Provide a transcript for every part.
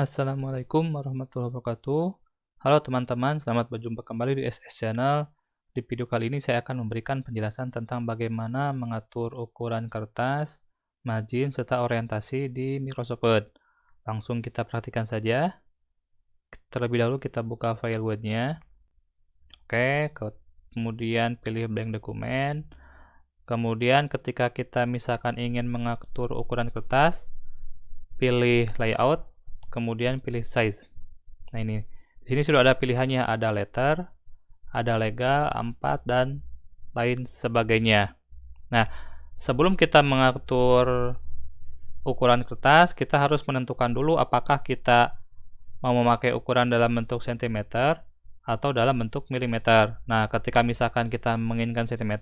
Assalamualaikum warahmatullahi wabarakatuh. Halo teman-teman, selamat berjumpa kembali di SS Channel. Di video kali ini saya akan memberikan penjelasan tentang bagaimana mengatur ukuran kertas, margin, serta orientasi di Microsoft Word. Langsung kita perhatikan saja. Terlebih dahulu kita buka file Word-nya. Oke, kemudian pilih blank dokumen. Kemudian ketika kita misalkan ingin mengatur ukuran kertas, pilih layout, kemudian pilih size. Nah ini, di sini sudah ada pilihannya, ada letter, ada legal, 4, dan lain sebagainya. Nah, sebelum kita mengatur ukuran kertas, kita harus menentukan dulu apakah kita mau memakai ukuran dalam bentuk cm atau dalam bentuk milimeter. Nah, ketika misalkan kita menginginkan cm,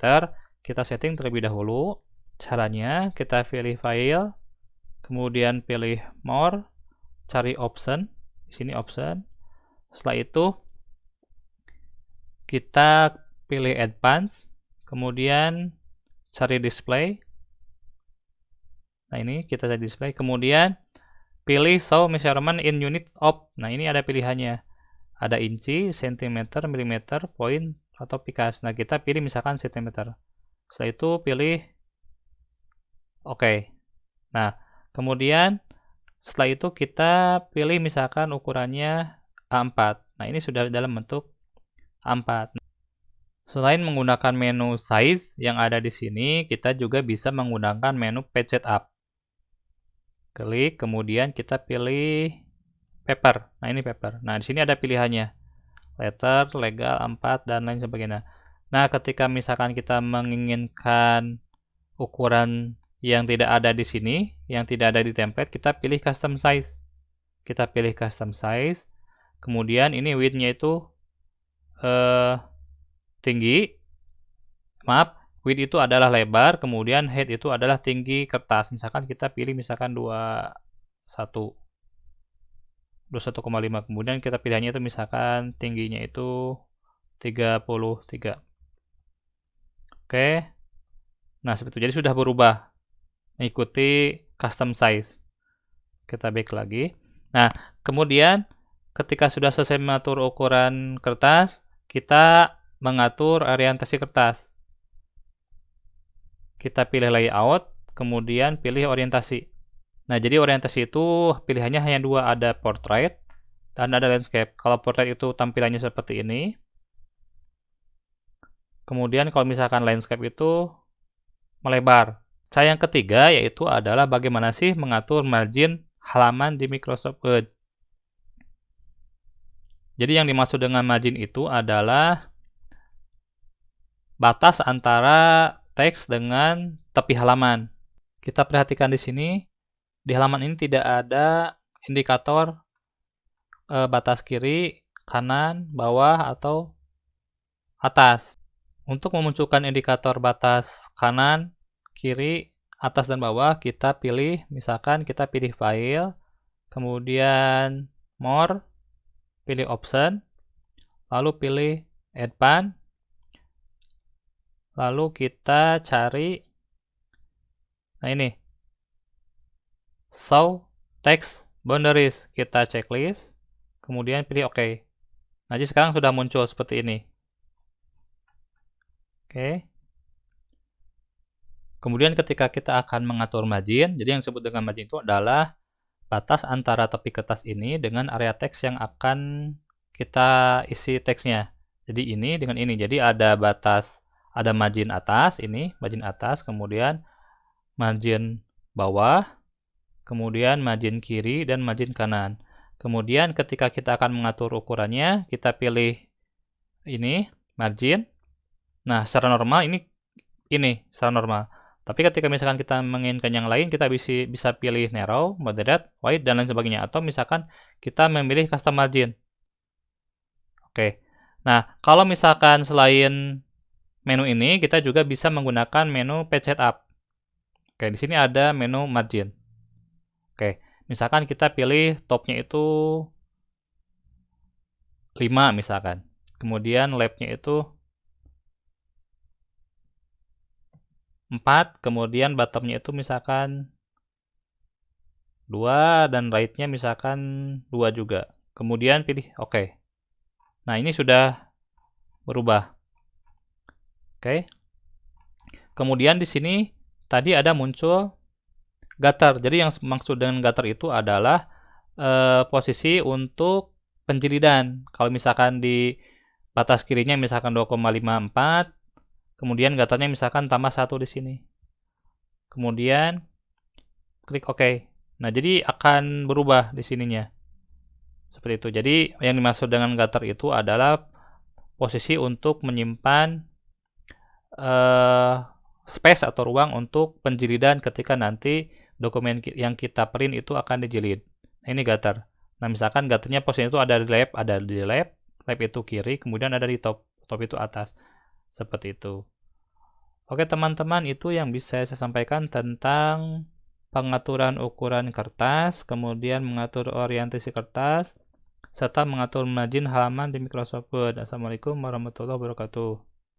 kita setting terlebih dahulu. Caranya, kita pilih file, kemudian pilih more, cari option, di sini option. Setelah itu kita pilih advance, kemudian cari display. Nah, ini kita cari display, kemudian pilih show measurement in unit of. Nah, ini ada pilihannya. Ada inci, sentimeter, milimeter, point, atau pikas. Nah, kita pilih misalkan sentimeter. Setelah itu pilih OK. Nah, kemudian setelah itu kita pilih misalkan ukurannya A4. Nah, ini sudah dalam bentuk A4. Selain menggunakan menu size yang ada di sini, kita juga bisa menggunakan menu page setup. Klik, kemudian kita pilih paper. Nah, ini paper. Nah, di sini ada pilihannya. Letter, legal, A4, dan lain sebagainya. Nah, ketika misalkan kita menginginkan ukuran yang tidak ada di sini, yang tidak ada di template, kita pilih custom size. Kita pilih custom size. Kemudian ini width-nya itu tinggi. Maaf, width itu adalah lebar, kemudian height itu adalah tinggi kertas. Misalkan kita pilih misalkan 21,5. Kemudian kita pilihannya itu misalkan tingginya itu 33. Oke. Nah, seperti itu. Jadi sudah berubah mengikuti custom size. Kita back lagi. Nah, kemudian ketika sudah selesai mengatur ukuran kertas, kita mengatur orientasi kertas. Kita pilih layout, kemudian pilih orientasi. Nah, jadi orientasi itu pilihannya hanya dua, ada portrait dan ada landscape. Kalau portrait itu tampilannya seperti ini. Kemudian kalau misalkan landscape itu melebar. Cara yang ketiga yaitu adalah bagaimana sih mengatur margin halaman di Microsoft Word. Jadi yang dimaksud dengan margin itu adalah batas antara teks dengan tepi halaman. Kita perhatikan di sini, di halaman ini tidak ada indikator batas kiri, kanan, bawah, atau atas. Untuk memunculkan indikator batas kanan, kiri, atas, dan bawah, kita pilih, misalkan kita pilih file, kemudian more, pilih option, lalu pilih advance, lalu kita cari, nah ini, show text boundaries, kita checklist, kemudian pilih OK. Nah, jadi sekarang sudah muncul seperti ini. Oke. Kemudian ketika kita akan mengatur margin, jadi yang disebut dengan margin itu adalah batas antara tepi kertas ini dengan area teks yang akan kita isi teksnya. Jadi ini dengan ini. Jadi ada batas, ada margin atas, ini margin atas, kemudian margin bawah, kemudian margin kiri, dan margin kanan. Kemudian ketika kita akan mengatur ukurannya, kita pilih ini, margin. Nah, secara normal ini secara normal. Tapi ketika misalkan kita menginginkan yang lain, kita bisa pilih narrow, moderate, wide, dan lain sebagainya. Atau misalkan kita memilih custom margin. Oke. Nah, kalau misalkan selain menu ini, kita juga bisa menggunakan menu page setup. Oke, di sini ada menu margin. Oke, misalkan kita pilih topnya itu 5 misalkan. Kemudian left-nya itu 4, kemudian bottomnya itu misalkan 2 dan right-nya misalkan 2 juga. Kemudian pilih OK. Nah, ini sudah berubah. Oke. Kemudian di sini tadi ada muncul gutter. Jadi yang maksud dengan gutter itu adalah posisi untuk penjilidan. Kalau misalkan di batas kirinya misalkan 2,54, kemudian gutternya misalkan tambah 1 di sini. Kemudian klik OK. Nah, jadi akan berubah di sininya. Seperti itu. Jadi yang dimaksud dengan gutter itu adalah posisi untuk menyimpan space atau ruang untuk penjilidan ketika nanti dokumen yang kita print itu akan dijilid. Nah, ini gutter. Nah, misalkan gutternya posisinya itu ada di left itu kiri, kemudian ada di top itu atas. Seperti itu. Oke teman-teman, itu yang bisa saya sampaikan tentang pengaturan ukuran kertas, kemudian mengatur orientasi kertas, serta mengatur margin halaman di Microsoft Word. Assalamualaikum warahmatullahi wabarakatuh.